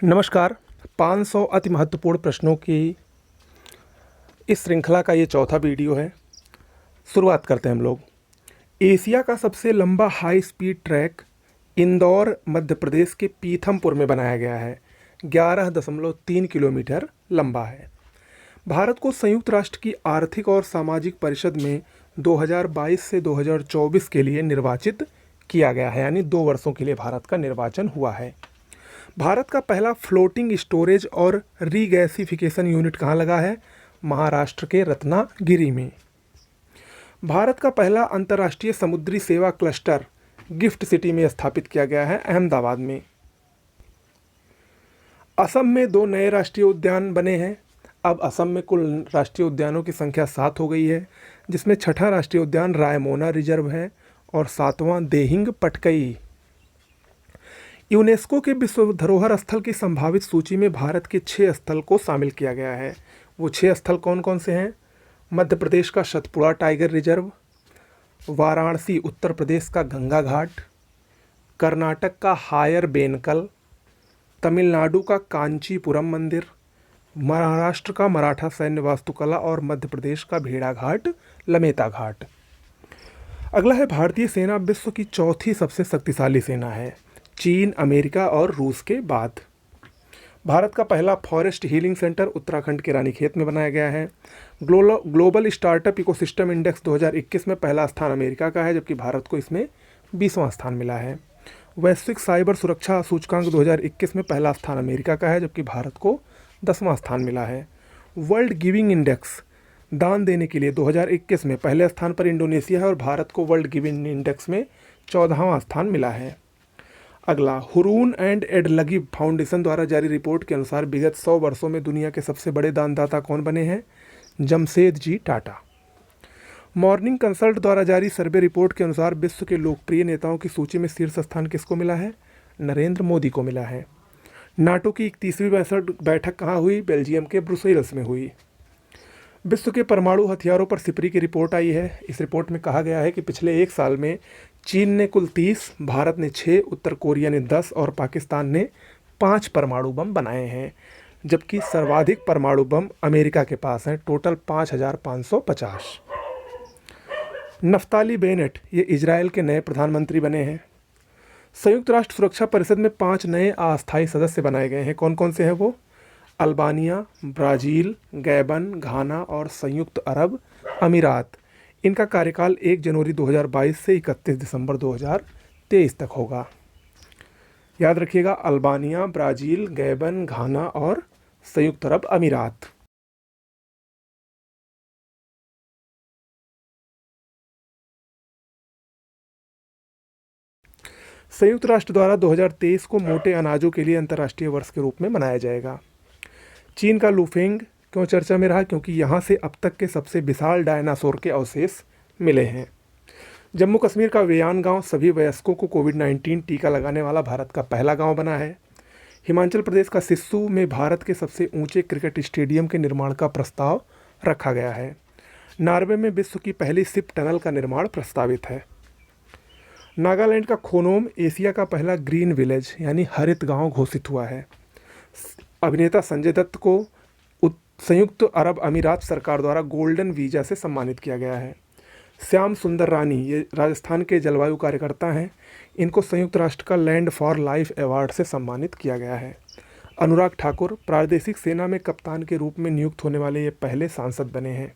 नमस्कार। 500 अति महत्वपूर्ण प्रश्नों की इस श्रृंखला का ये चौथा वीडियो है। शुरुआत करते हैं हम लोग। एशिया का सबसे लंबा high speed track Indore Madhya Pradesh के पीथमपुर में बनाया गया है। 11.3 किलोमीटर लंबा है। भारत को संयुक्त राष्ट्र की आर्थिक और सामाजिक परिषद में 2022 से 2024 के लिए निर्वाचित किया गया है, यानी 2 वर्षों के लिए भारत का निर्वाचन हुआ है। भारत का पहला फ्लोटिंग स्टोरेज और रीगैसिफिकेशन यूनिट कहाँ लगा है? महाराष्ट्र के रत्नागिरी में। भारत का पहला अंतर्राष्ट्रीय समुद्री सेवा क्लस्टर गिफ्ट सिटी में स्थापित किया गया है, अहमदाबाद में। असम में 2 नए राष्ट्रीय उद्यान बने हैं। अब असम में कुल राष्ट्रीय उद्यानों की संख्या 7 हो गई है, जिसमें छठा राष्ट्रीय उद्यान रायमोना रिजर्व है और 7वां देहिंग पटकई। यूनेस्को के विश्व धरोहर स्थल की संभावित सूची में भारत के 6 स्थल को शामिल किया गया है। वो 6 स्थल कौन कौन से हैं? मध्य प्रदेश का सतपुड़ा टाइगर रिजर्व, वाराणसी उत्तर प्रदेश का गंगा घाट, कर्नाटक का हायर बेनकल, तमिलनाडु का कांचीपुरम मंदिर, महाराष्ट्र का मराठा सैन्य वास्तुकला और मध्य प्रदेश का भेड़ाघाट लमेता घाट। अगला है भारतीय सेना विश्व की चौथी सबसे शक्तिशाली सेना है, चीन, अमेरिका और रूस के बाद। भारत का पहला फॉरेस्ट हीलिंग सेंटर उत्तराखंड के रानीखेत में बनाया गया है। ग्लोबल स्टार्टअप इकोसिस्टम इंडेक्स 2021 में पहला स्थान अमेरिका का है, जबकि भारत को इसमें 20वां स्थान मिला है। वैश्विक साइबर सुरक्षा सूचकांक 2021 में पहला स्थान अमेरिका का है, जबकि भारत को 10वां स्थान मिला है। वर्ल्ड गिविंग इंडेक्स दान देने के लिए 2021 में पहले स्थान पर इंडोनेशिया है और भारत को वर्ल्ड गिविंग इंडेक्स में 14वां स्थान मिला है। अगला, हुरून एंड एडलगी फाउंडेशन द्वारा जारी रिपोर्ट के अनुसार विगत 100 वर्षों में दुनिया के सबसे बड़े दानदाता कौन बने हैं? जमशेद जी टाटा। मॉर्निंग कंसल्ट द्वारा जारी सर्वे रिपोर्ट के अनुसार विश्व के लोकप्रिय नेताओं की सूची में शीर्ष स्थान किसको मिला है? नरेंद्र मोदी को मिला है। नाटो की 31वीं बैठक कहाँ हुई? बेल्जियम के ब्रुसेल्स में हुई। विश्व के परमाणु हथियारों पर सिपरी की रिपोर्ट आई है। इस रिपोर्ट में कहा गया है कि पिछले 1 साल में चीन ने कुल 30, भारत ने 6, उत्तर कोरिया ने 10 और पाकिस्तान ने 5 परमाणु बम बनाए हैं, जबकि सर्वाधिक परमाणु बम अमेरिका के पास हैं, टोटल 5,550। नफ्ताली बेनेट ये इजराइल के नए प्रधानमंत्री बने हैं। संयुक्त राष्ट्र सुरक्षा परिषद में 5 नए अस्थायी सदस्य बनाए गए हैं। कौन कौन से हैं वो? अल्बानिया, ब्राज़ील, गैबन, घाना और संयुक्त अरब अमीरात। इनका कार्यकाल 1 जनवरी 2022 से 31 दिसंबर 2023 तक होगा। याद रखिएगा, अल्बानिया, ब्राज़ील, गैबन, घाना और संयुक्त अरब अमीरात। संयुक्त राष्ट्र द्वारा 2023 को मोटे अनाजों के लिए अंतर्राष्ट्रीय वर्ष के रूप में मनाया जाएगा। चीन का लुफेंग क्यों चर्चा में रहा? क्योंकि यहाँ से अब तक के सबसे विशाल डायनासोर के अवशेष मिले हैं। जम्मू कश्मीर का वेयान गांव सभी वयस्कों को कोविड-19 टीका लगाने वाला भारत का पहला गांव बना है। हिमाचल प्रदेश का सिस्सू में भारत के सबसे ऊंचे क्रिकेट स्टेडियम के निर्माण का प्रस्ताव रखा गया है। नॉर्वे में विश्व की पहली शिप टनल का निर्माण प्रस्तावित है। नागालैंड का खोनोम एशिया का पहला ग्रीन विलेज यानी हरित गांव घोषित हुआ है। अभिनेता संजय दत्त को संयुक्त अरब अमीरात सरकार द्वारा गोल्डन वीज़ा से सम्मानित किया गया है। श्याम सुंदर रानी ये राजस्थान के जलवायु कार्यकर्ता हैं। इनको संयुक्त राष्ट्र का लैंड फॉर लाइफ अवार्ड से सम्मानित किया गया है। अनुराग ठाकुर प्रादेशिक सेना में कप्तान के रूप में नियुक्त होने वाले ये पहले सांसद बने हैं।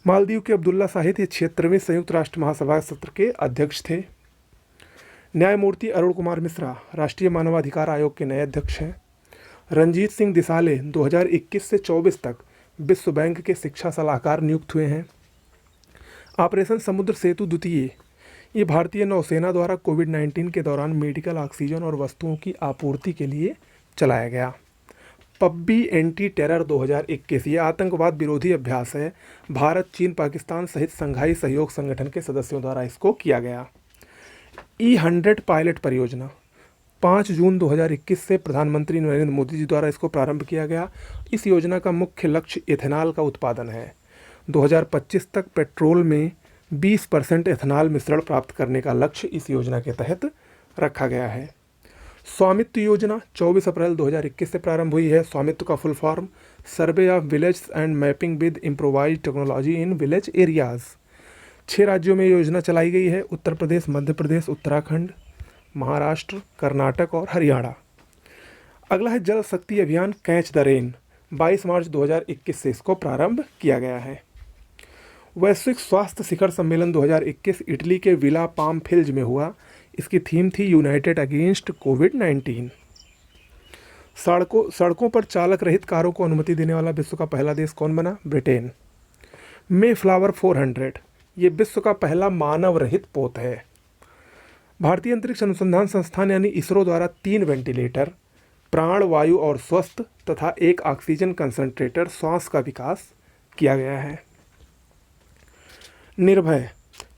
मालदीव के अब्दुल्ला शाहिद ये 76वें संयुक्त राष्ट्र महासभा सत्र के अध्यक्ष थे। न्यायमूर्ति अरुण कुमार मिश्रा राष्ट्रीय मानवाधिकार आयोग के नए अध्यक्ष हैं। रंजीत सिंह दिसाले 2021 से 24 तक विश्व बैंक के शिक्षा सलाहकार नियुक्त हुए हैं। ऑपरेशन समुद्र सेतु द्वितीय ये भारतीय नौसेना द्वारा कोविड-19 के दौरान मेडिकल ऑक्सीजन और वस्तुओं की आपूर्ति के लिए चलाया गया। पब्बी एंटी टेरर 2021 ये आतंकवाद विरोधी अभ्यास है। भारत, चीन, पाकिस्तान सहित संघाई सहयोग संगठन के सदस्यों द्वारा इसको किया गया। E100 पायलट परियोजना 5 जून 2021 से प्रधानमंत्री नरेंद्र मोदी जी द्वारा इसको प्रारंभ किया गया। इस योजना का मुख्य लक्ष्य एथेनॉल का उत्पादन है। 2025 तक पेट्रोल में 20% एथेनॉल मिश्रण प्राप्त करने का लक्ष्य इस योजना के तहत रखा गया है। स्वामित्व योजना 24 अप्रैल 2021 से प्रारंभ हुई है। स्वामित्व का full form survey of village and mapping with improvise technology in village areas. 6 राज्यों में योजना चलाई गई है, उत्तर प्रदेश, मध्य प्रदेश, उत्तराखंड, महाराष्ट्र, कर्नाटक और हरियाणा। अगला है जल शक्ति अभियान कैच द रेन। 22 मार्च 2021 से इसको प्रारंभ किया गया है। वैश्विक स्वास्थ्य शिखर सम्मेलन 2021 इटली के विला पामफिल्ज में हुआ। इसकी थीम थी यूनाइटेड अगेंस्ट कोविड-19। सड़कों पर चालक रहित कारों को अनुमति देने वाला विश्व का पहला देश कौन बना? ब्रिटेन। मे फ्लावर 400 ये विश्व का पहला मानव रहित पोत है। भारतीय अंतरिक्ष अनुसंधान संस्थान यानी इसरो द्वारा 3 वेंटिलेटर, प्राण वायु और स्वस्थ तथा 1 ऑक्सीजन कंसंट्रेटर श्वास का विकास किया गया है। निर्भय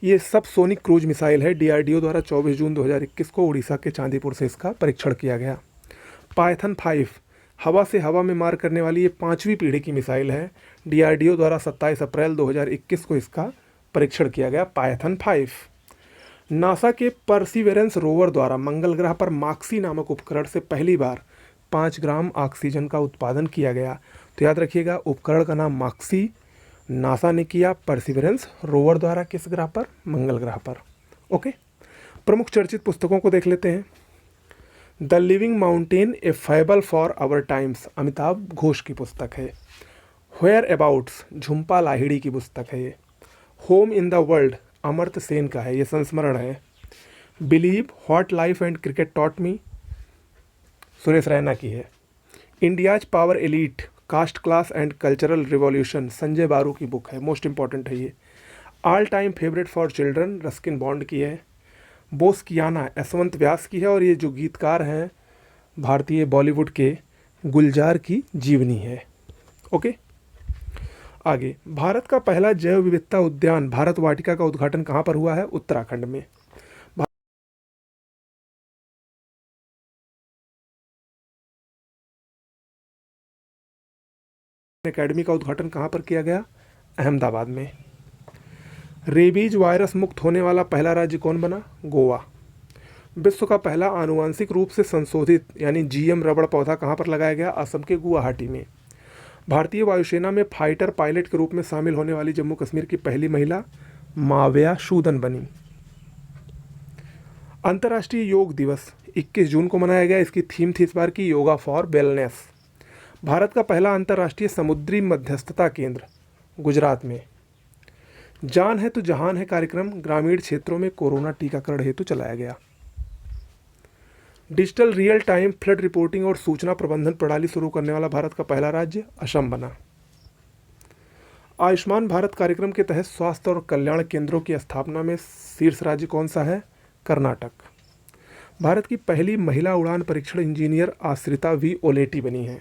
ये सब सोनिक क्रूज मिसाइल है। डीआरडीओ द्वारा 24 जून 2021 को उड़ीसा के चांदीपुर से इसका परीक्षण किया गया। पायथन 5 हवा से हवा में मार करने वाली ये 5वीं पीढ़ी की मिसाइल है। डीआरडीओ द्वारा 27 अप्रैल 2021 को इसका परीक्षण किया गया। पायथन 5 नासा के परसिवेरेंस रोवर द्वारा मंगल ग्रह पर माक्सी नामक उपकरण से पहली बार 5 ग्राम ऑक्सीजन का उत्पादन किया गया। तो याद रखिएगा, उपकरण का नाम माक्सी, नासा ने किया परसिवेरेंस रोवर द्वारा किस ग्रह पर? मंगल ग्रह पर। ओके, प्रमुख चर्चित पुस्तकों को देख लेते हैं। The living mountain a fable for our times Amitabh Ghosh की पुस्तक है। वेयर अबाउट्स झुम्पा लाहिड़ी की पुस्तक है ये। Home in the world Amartya Sen का है, ये संस्मरण है। Believe what life and cricket taught me Suresh Raina की है। India's power elite caste class and cultural revolution Sanjay बारू की बुक है, मोस्ट इंपॉर्टेंट है ये। All time favourite for children Ruskin bond की है। बोस्कियाना यशवंत व्यास की है और ये जो गीतकार हैं भारतीय बॉलीवुड के गुलजार की जीवनी है। ओके, आगे भारत का पहला जैव विविधता उद्यान भारत वाटिका का उद्घाटन कहाँ पर हुआ है? उत्तराखंड में। एकेडमी का उद्घाटन कहाँ पर किया गया? अहमदाबाद में। रेबीज वायरस मुक्त होने वाला पहला राज्य कौन बना? गोवा। विश्व का पहला आनुवांशिक रूप से संशोधित यानी जीएम रबड़ पौधा कहाँ पर लगाया गया? असम के गुवाहाटी में। भारतीय वायुसेना में फाइटर पायलट के रूप में शामिल होने वाली जम्मू कश्मीर की पहली महिला माव्या शूदन बनी। अंतर्राष्ट्रीय योग दिवस 21 जून को मनाया गया। इसकी थीम थी इस बार की योगा फॉर वेलनेस। भारत का पहला अंतर्राष्ट्रीय समुद्री मध्यस्थता केंद्र गुजरात में। जान है तो जहान है कार्यक्रम ग्रामीण क्षेत्रों में कोरोना टीकाकरण हेतु चलाया गया। Digital real time flood reporting और सूचना प्रबंधन प्रणाली शुरू करने वाला भारत का पहला राज्य असम बना। आयुष्मान भारत कार्यक्रम के तहत स्वास्थ्य और कल्याण केंद्रों की स्थापना में शीर्ष राज्य कौन सा है? कर्नाटक। भारत की पहली महिला उड़ान परीक्षण इंजीनियर आश्रिता वी ओलेटी बनी है।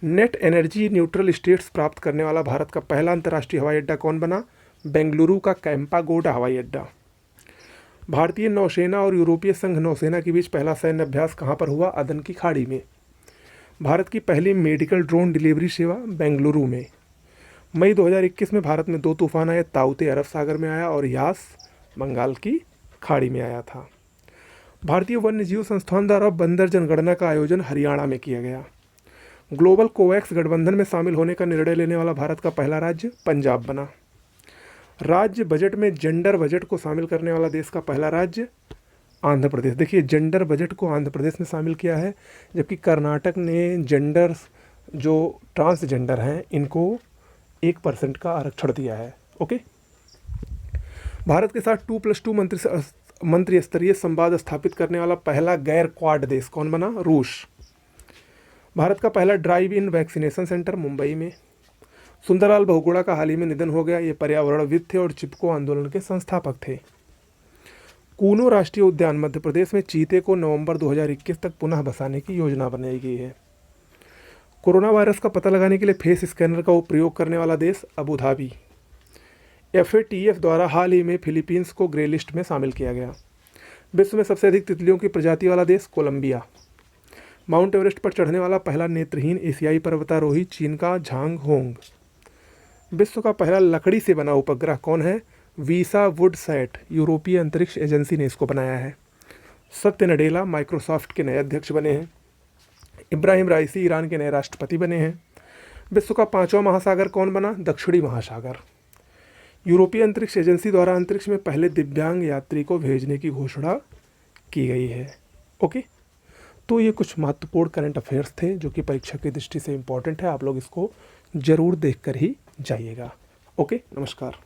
नेट एनर्जी न्यूट्रल स्टेट्स प्राप्त करने वाला भारत का पहला अंतर्राष्ट्रीय हवाई अड्डा कौन बना? बेंगलुरु का कैंपागोडा हवाई अड्डा। भारतीय नौसेना और यूरोपीय संघ नौसेना के बीच पहला सैन्य अभ्यास कहाँ पर हुआ? अदन की खाड़ी में। भारत की पहली मेडिकल ड्रोन डिलीवरी सेवा बेंगलुरु में। मई 2021 में भारत में 2 तूफान आए। ताउते अरब सागर में आया और यास बंगाल की खाड़ी में आया था। भारतीय वन्यजीव संस्थान द्वारा बंदर जनगणना का आयोजन हरियाणा में किया गया। ग्लोबल कोवैक्स गठबंधन में शामिल होने का निर्णय लेने वाला भारत का पहला राज्य पंजाब बना। राज्य बजट में जेंडर बजट को शामिल करने वाला देश का पहला राज्य आंध्र प्रदेश। देखिए, जेंडर बजट को आंध्र प्रदेश में शामिल किया है, जबकि कर्नाटक ने जेंडर जो ट्रांसजेंडर हैं इनको 1% का आरक्षण दिया है। ओके, भारत के साथ 2+2 मंत्री स्तरीय संवाद स्थापित करने वाला पहला गैर क्वाड देश कौन बना? रूस। भारत का पहला drive in vaccination centre Mumbai में। सुंदरलाल बहुगुणा का हाल ही में निधन हो गया। ये पर्यावरणविद थे और चिपको आंदोलन के संस्थापक थे। कूनो राष्ट्रीय उद्यान मध्य प्रदेश में चीते को नवंबर 2021 तक पुनः बसाने की योजना बनाई गई है। कोरोना वायरस का पता लगाने के लिए फेस स्कैनर का प्रयोग करने वाला देश अबू धाबी। FATF द्वारा हाल ही में फिलीपींस को ग्रे लिस्ट में शामिल किया गया। विश्व में सबसे अधिक तितलियों की प्रजाति वाला देश कोलंबिया। माउंट एवरेस्ट पर चढ़ने वाला पहला नेत्रहीन एशियाई पर्वतारोही चीन का झांग होंग। विश्व का पहला लकड़ी से बना उपग्रह कौन है? वीसा वुडसैट। यूरोपीय अंतरिक्ष एजेंसी ने इसको बनाया है। सत्य नडेला माइक्रोसॉफ्ट के नए अध्यक्ष बने हैं। इब्राहिम राइसी ईरान के नए राष्ट्रपति बने हैं। विश्व का 5वां महासागर कौन बना? दक्षिणी महासागर। यूरोपीय अंतरिक्ष एजेंसी द्वारा अंतरिक्ष में पहले दिव्यांग यात्री को भेजने की घोषणा की गई है। ओके, तो ये कुछ महत्वपूर्ण करंट अफेयर्स थे जो कि परीक्षा की दृष्टि से इम्पॉर्टेंट है। आप लोग इसको ज़रूर देख कर ही जाइएगा। ओके, नमस्कार।